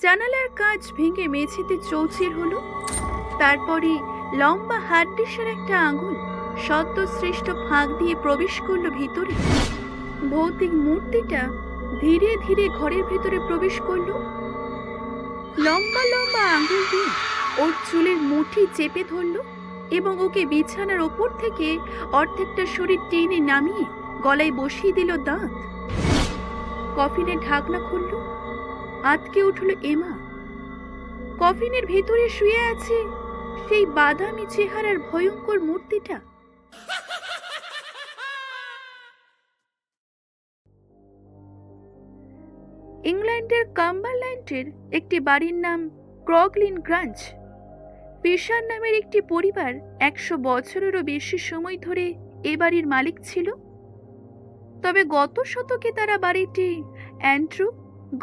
জানালার কাঁচ ভেঙে মেঝেতে চৌচির হলো। তারপরে লম্বা হাড্ডিসার একটা আঙুল সদ্য সৃষ্ট ফাঁক দিয়ে প্রবেশ করলো ভিতরে। ভৌতিক মূর্তিটা ধীরে ধীরে ঘরের ভেতরে প্রবেশ করলো। লম্বা লম্বা আঙুল দিয়ে ওর চুলের মুঠি চেপে ধরলো এবং ওকে বিছানার ওপর থেকে অর্ধেকটা শরীর টেনে নামিয়ে গলায় বসিয়ে দিল দাঁত। কফিনের ঢাকনা খুলল। আতকে উঠল এমা। কফিনের ভেতরে শুয়ে আছে সেই বাদামি চেহারার ভয়ঙ্কর মূর্তিটা। ইংল্যান্ডের কাম্বারল্যান্ডের একটি বাড়ির নাম ক্রগলিন গ্রাঞ্জ। পেশার নামের একটি পরিবার 100 বছরেরও বেশি সময় ধরে এ বাড়ির মালিক ছিল। তবে গত শতকে তারা বাড়িটি অ্যান্ড্রু,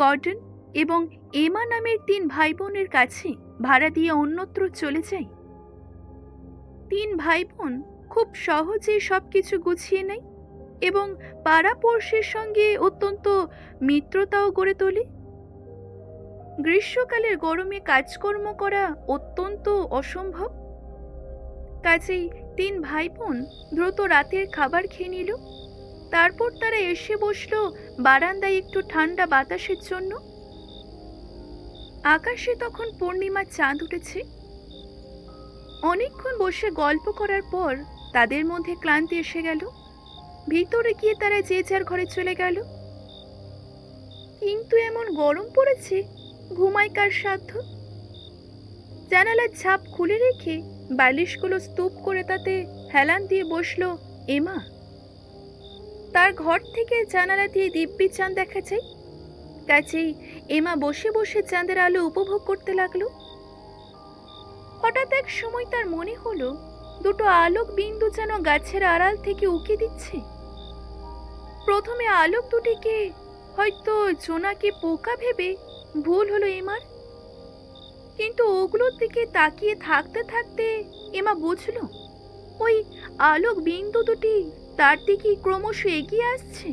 গর্ডন এবং এমা নামের 3 ভাই বোনের কাছে ভাড়া দিয়ে অন্যত্র চলে যায়। 3 ভাই বোন খুব সহজেই সবকিছু গুছিয়ে নেয় এবং পাড়াপড়শির সঙ্গে অত্যন্ত মিত্রতাও গড়ে তোলে। গ্রীষ্মকালের গরমে কাজকর্ম করা অত্যন্ত অসম্ভব। কাজেই 3 ভাই বোন দ্রুত রাতের খাবার খেয়ে নিল। তারপর তারা এসে বসলো বারান্দায় একটু ঠান্ডা বাতাসের জন্য। আকাশে তখন পূর্ণিমার চাঁদ উঠেছে। অনেকক্ষণ বসে গল্প করার পর তাদের মধ্যে ক্লান্তি এসে গেল। ভিতরে গিয়ে তারা যে যার ঘরে চলে গেল। কিন্তু এমন গরম পড়েছে, ঘুমায় কার সাধ্য? জানালার ঝাপ খুলে রেখে বালিশগুলো স্তূপ করে তাতে হেলান দিয়ে বসলো এমা। তার ঘর থেকে জানালা দিয়ে দিব্যি চাঁদ দেখা যায়। কাছেই এমা বসে বসে চাঁদের আলো উপভোগ করতে লাগলো। হঠাৎ এক সময় তার মনে হলো দুটো আলোক বিন্দু যেন গাছের আড়াল থেকে উকি দিচ্ছে। প্রথমে আলোক দুটিকে হয়তো জোনাকি পোকা ভেবে ভুল হলো এমার। কিন্তু ওগুলোর দিকে তাকিয়ে থাকতে থাকতে এমা বুঝলো ওই আলোক বিন্দু দুটি তার দিকে ক্রমশ এগিয়ে আসছে।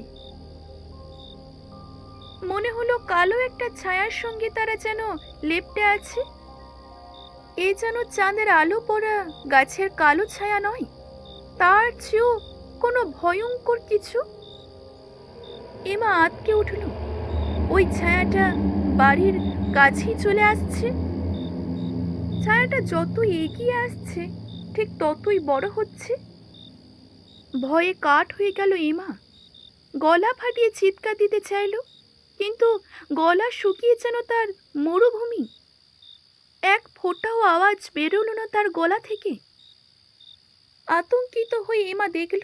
মনে হলো কালো একটা ছায়ার সঙ্গে তারা যেন লেপ্টে আছে। এ যেন চাঁদের আলো পড়া গাছের কালো ছায়া নয়, তার চেয়েও কোনো ভয়ঙ্কর কিছু। এমা আতকে উঠল। ওই ছায়াটা বাড়ির কাছেই চলে আসছে। ছায়াটা যত এগিয়ে আসছে ঠিক ততই বড় হচ্ছে। ভয়ে কাঠ হয়ে গেল এমা। গলা ফাটিয়ে চিৎকার দিতে চাইল, কিন্তু গলা শুকিয়ে যেন তার মরুভূমি। এক ফোঁটাও আওয়াজ বেরোলো না তার গলা থেকে। আতঙ্কিত হয়ে এমা দেখল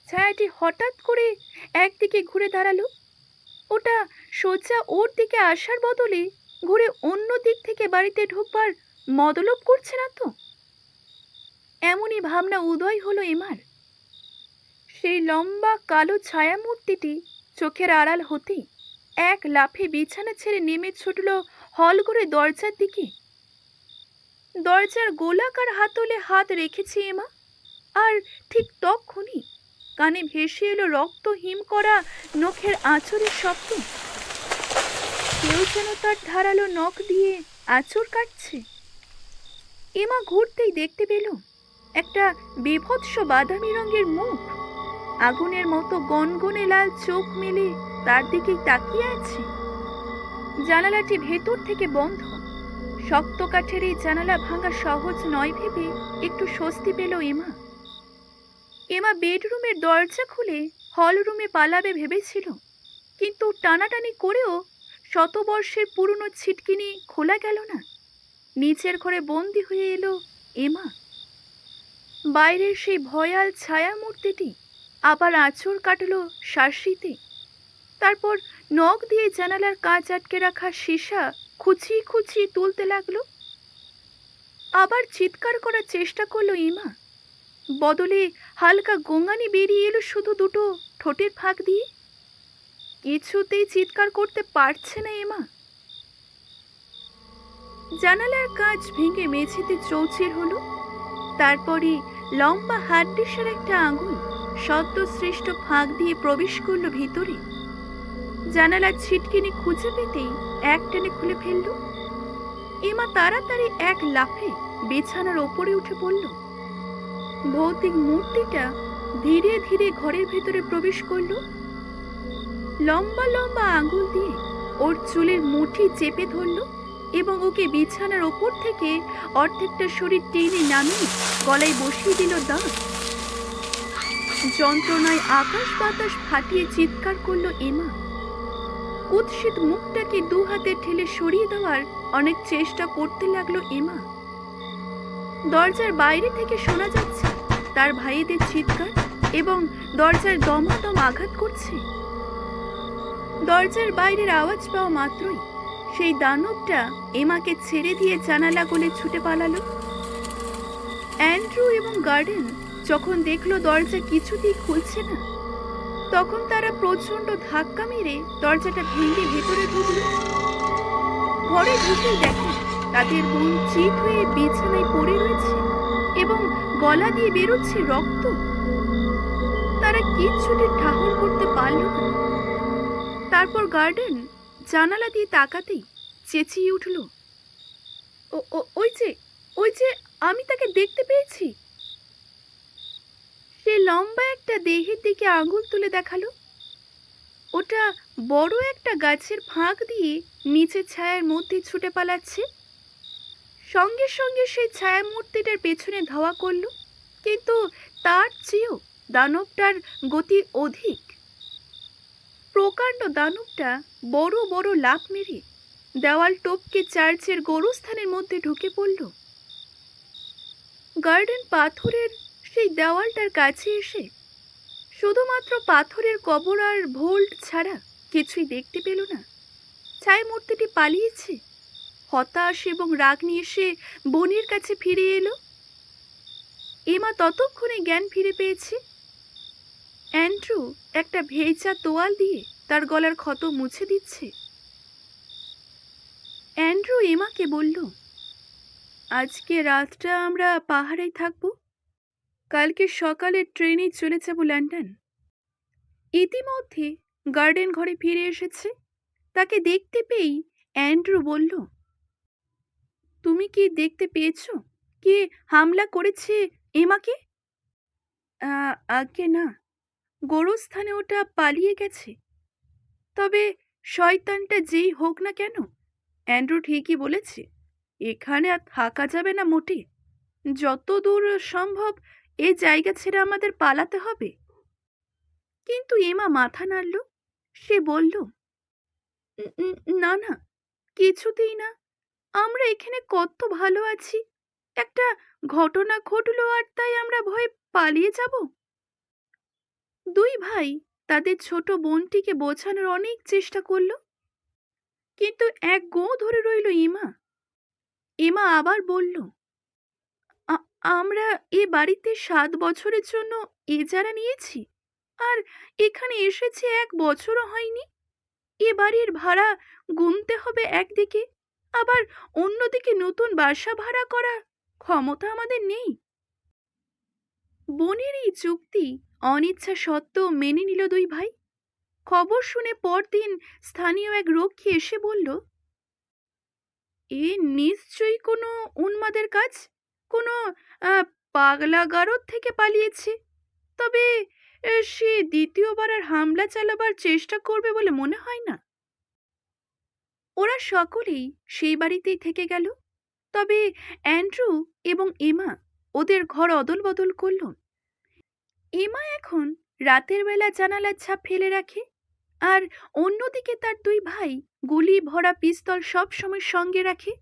ছায়াটি হঠাৎ করে একদিকে ঘুরে দাঁড়ালো। ওটা সোজা ওর দিকে আসার বদলে ঘুরে অন্য দিক থেকে বাড়িতে ঢুকবার মতলব করছে না তো? এমনই ভাবনা উদয় হলো এমার। সেই লম্বা কালো ছায়া মূর্তিটি চোখের আড়াল হতেই এক লাফে বিছানা ছেড়ে নেমে ছুটল হল ঘরে দরজার দিকে। দরজার গোলাকার হাতলে হাত রেখেছে এমা, আর ঠিক তক্ষুনি কানে ভেসে এলো রক্ত হিম করা নখের আঁচড়ের শব্দ। কেউ যেন তার ধারালো নখ দিয়ে আঁচড় কাটছে। এমা ঘুরতেই দেখতে পেল একটা বীভৎস বাদামি রঙের মুখ আগুনের মতো গনগনে লাল চোখ মেলে তার দিকেই তাকিয়ে আছে। জানালাটি ভেতর থেকে বন্ধ। শক্ত কাঠের এই জানালা ভাঙা সহজ নয় ভেবে একটু স্বস্তি পেল এমা। এমা বেডরুমের দরজা খুলে হল রুমে পালাবে ভেবেছিল, কিন্তু টানাটানি করেও শতবর্ষের পুরনো ছিটকিনি খোলা গেল না। নিচের ঘরে বন্দি হয়ে এলো এমা। বাইরের সেই ভয়াল ছায়া মূর্তিটি আবার আঁচড় কাটল শাসিতে। তারপর নখ দিয়ে জানালার কাঁচ আটকে রাখা সীসা খুঁচিয়ে খুঁচিয়ে তুলতে লাগলো। আবার চিৎকার করার চেষ্টা করলো এমা, বদলে হালকা গোঙানি বেরিয়ে এলো শুধু দুটো ঠোঁটের ফাঁক দিয়ে। কিছুতেই চিৎকার করতে পারছে না এমা। জানালার কাঁচ ভেঙে মেঝেতে চৌচির হলো। তারপরে লম্বা হাড্ডিসার একটা আঙুল সদ্য সৃষ্ট ফাঁক দিয়ে প্রবেশ করলো ভিতরে। জানালার ছিটকিনি খুঁজে পেতেই এক টেনে খুলে ফেলল। এমা তাড়াতাড়ি এক লাফে বিছানার ওপরে উঠে পড়ল। ভৌতিক মূর্তিটা ধীরে ধীরে ঘরের ভেতরে প্রবেশ করল। লম্বা লম্বা আঙুল দিয়ে ওর চুলের মুঠি চেপে ধরল এবং ওকে বিছানার ওপর থেকে অর্ধেকটা শরীর টেনে নামিয়ে গলায় বসিয়ে দিল দাঁত। যন্ত্রণায় আকাশ বাতাস ফাটিয়ে চিৎকার করল এমা। কুৎসিত মুখটাকে দু হাতে ঠেলে সরিয়ে দেওয়ার অনেক চেষ্টা করতে লাগলো এমা। দরজার বাইরে থেকে শোনা যাচ্ছে তার ভাইদের চিৎকার এবং দরজার দমাদম আঘাত করছে। দরজার বাইরের আওয়াজ পাওয়া মাত্রই সেই দানবটা এমাকে ছেড়ে দিয়ে জানালা গলে ছুটে পালালো। অ্যান্ড্রু এবং গার্ডেন যখন দেখলো দরজা কিছুতেই খুলছে না, তখন তারা প্রচন্ড ধাক্কা মেরে দরজাটা ভেঙে ভেতরে ঢুকলো। ঘরে ঢুকেই দেখে তাদের বোন চিত হয়ে বিছানায় পড়ে রয়েছে এবং গলা দিয়ে বেরোচ্ছে রক্ত। তারা কিচ্ছুটি ঠাহর করতে পারল না। তারপর গার্ডেন জানালা দিয়ে তাকাতেই চেঁচিয়ে উঠল, ওই যে আমি তাকে দেখতে পেয়েছি। সে লম্বা একটা দেহের দিকে আঙুল তুলে দেখালো। ওটা বড় একটা গাছের ফাঁক দিয়ে নিচে ছায়ার মধ্যে ছুটে পালাচ্ছে। সঙ্গে সঙ্গে সেই ছায়া মূর্তিটার পেছনে ধাওয়া করল, কিন্তু তার চেয়েও দানবটার গতি অধিক। প্রকাণ্ড দানবটা বড় বড় লাফ মেরে দেওয়াল টপকে চার্চের গোরস্থানের মধ্যে ঢুকে পড়ল। গার্ডেন পাথরের সেই দেওয়ালটার কাছে এসে শুধুমাত্র পাথরের কবর আর ভোল্ট ছাড়া কিছুই দেখতে পেল না। ছায়া মূর্তিটি পালিয়েছে। হতাশ এবং রাগ নিয়ে সে বোনের কাছে ফিরে এলো। এমা ততক্ষণে জ্ঞান ফিরে পেয়েছে। অ্যান্ড্রু একটা ভেজা তোয়াল দিয়ে তার গলার ক্ষত মুছে দিচ্ছে। অ্যান্ড্রু এমাকে বলল, আজকে রাতটা আমরা পাহাড়েই থাকবো, কালকে সকালে ট্রেনে চলে যাব লন্ডন। ইতিমধ্যে গার্ডেন ঘরে ফিরে এসেছে। তাকে দেখতে পেয়েই অ্যান্ড্রু বলল, তুমি কি দেখতে পেয়েছো কে হামলা করেছে এমাকে? আগে না, গোরস্থানে ওটা পালিয়ে গেছে। তবে শয়তানটা যেই হোক না কেন, অ্যান্ড্রু ঠিকই বলেছে, এখানে আর থাকা যাবে না মোটে। যত দূর সম্ভব এই জায়গা ছেড়ে আমাদের পালাতে হবে। কিন্তু এমা মাথা নাড়ল। সে বলল, না না, কিছুতেই না। আমরা এখানে কত ভালো আছি। একটা ঘটনা ঘটলো আর তাই আমরা ভয়ে পালিয়ে যাব। দুই ভাই তাদের ছোট বোনটিকে বোঝানোর অনেক চেষ্টা করলো, কিন্তু এক গো ধরে রইল এমা। এমা আবার বলল, আমরা এ বাড়িতে 7 বছরের জন্য ইজারা নিয়েছি, আর এখানে এসেছে 1 বছরও হয়নি। এ বাড়ির ভাড়া গুনতে হবে একদিকে, আবার অন্যদিকে নতুন বাসা ভাড়া করা ক্ষমতা আমাদের নেই। বোনের এই চুক্তি অনিচ্ছা সত্ত্বেও মেনে নিল দুই ভাই। খবর শুনে পরদিন স্থানীয় এক রক্ষী এসে বলল, এ নিশ্চয়ই কোনো উন্মাদের কাজ, কোনো পাগলা গারদ থেকে পালিয়েছে। তবে সে দ্বিতীয়বার আর হামলা চালাবার চেষ্টা করবে বলে মনে হয় না। ওরা সকলেই সেই বাড়িতেই থেকে গেল। তবে অ্যান্ড্রু এবং এমা ওদের ঘর অদল বদল করল। এমা এখন রাতের বেলা জানালার ছাপ ফেলে রাখে, আর অন্যদিকে তার দুই ভাই গুলি ভরা পিস্তল সব সময় সঙ্গে রাখে।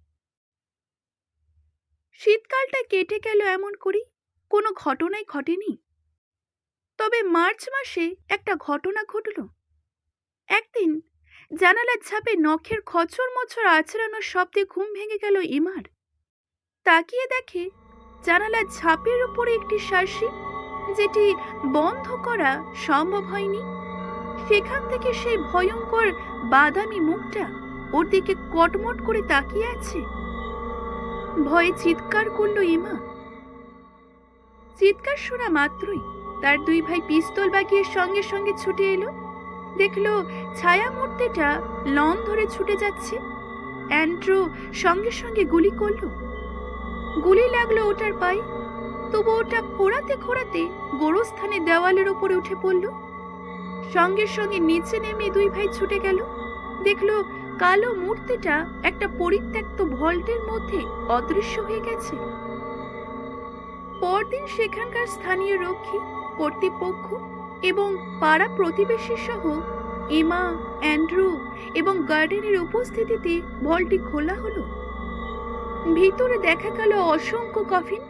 শীতকালটা কেটে গেল এমন করেই, কোনো ঘটনাই ঘটেনি। তবে মার্চ মাসে একটা ঘটনা ঘটল। একদিন জানালার ছাপে নখের খচর মচর আছড়ানোর শব্দে ঘুম ভেঙে গেল এমার। তাকিয়ে দেখে জানালার ঝাপের উপরে একটি শাঁসি, যেটি বন্ধ করা সম্ভব হয়নি। সেখান থেকে সেই ভয়ঙ্কর বাদামি মুখটা ওর দিকে কটমট করে তাকিয়ে আছে। ভয়ে চিৎকার করল এমা। চিৎকার শোনা মাত্রই তার দুই ভাই পিস্তল বাগিয়ে সঙ্গে সঙ্গে ছুটে এলো। দেখলো ছায়া মূর্তিটা লন ধরে ছুটে যাচ্ছে। অ্যান্ড্রু সঙ্গে সঙ্গে গুলি করলো। গুলি লাগলো ওটার পায়ে, তবু ওটা খোঁড়াতে খোঁড়াতে গোরস্থানে দেওয়ালের ওপরে উঠে পড়ল। সঙ্গে সঙ্গে নিচে নেমে দুই ভাই ছুটে গেল। দেখলো কালো মূর্তিটা একটা পরিত্যক্ত ভল্টের মধ্যে অদৃশ্য হয়ে গেছে। পরদিন সেখানকার স্থানীয় রক্ষী, কর্তৃপক্ষ এবং পাড়া প্রতিবেশী সহ এমা, অ্যান্ড্রু এবং গার্ডেনের উপস্থিতিতে ভল্টটি খোলা হলো। ভিতরে দেখা গেল অসংখ্য কফিন,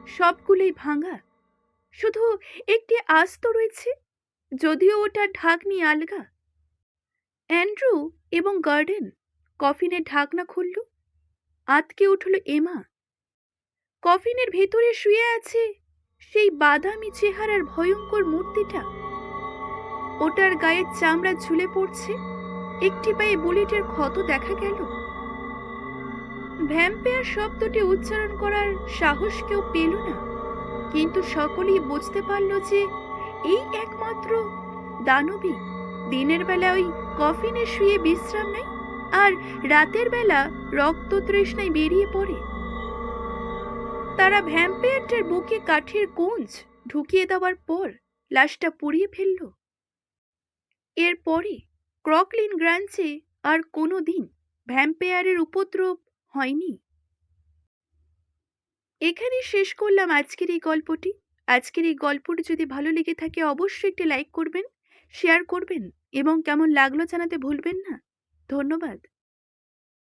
সবগুলোই ভাঙা। শুধু একটি আস্ত রয়েছে, যদিও ওটা ঢাকনি আলগা। অ্যান্ড্রু এবং গার্ডেন কফিনের ঢাকনা খুলল। আতকে উঠল এমা। কফিনের ভেতরে শুয়ে আছে সেই বাদামি চেহারার ভয়ঙ্কর মূর্তিটা। ওটার গায়ের চামড়া ঝুলে পড়ছে, একটি পায়ে বুলেটের ক্ষত দেখা গেল। ভ্যাম্পায়ার শব্দটি উচ্চারণ করার সাহস কেউ পেল না, কিন্তু সকলেই বুঝতে পারল যে এই একমাত্র দানবী দিনের বেলা ওই কফিনে শুয়ে বিশ্রাম নেয় আর রাতের বেলা রক্ত তৃষ্ণায় বেরিয়ে পড়ে। তারা ভ্যাম্পায়ারটার বুকে কাঠের কুঞ্জ ঢুকিয়ে দেওয়ার পর লাশটা পুড়িয়ে ফেলল। এরপরে ক্রকলিন গ্রাঞ্চে আর কোনো দিন ভ্যাম্পায়ারের উপদ্রব হয়নি। এখানে শেষ করলাম আজকের এই গল্পটি। আজকের এই গল্পটি যদি ভালো লেগে থাকে অবশ্যই একটি লাইক করবেন, শেয়ার করবেন এবং কেমন লাগলো জানাতে ভুলবেন না। ধন্যবাদ।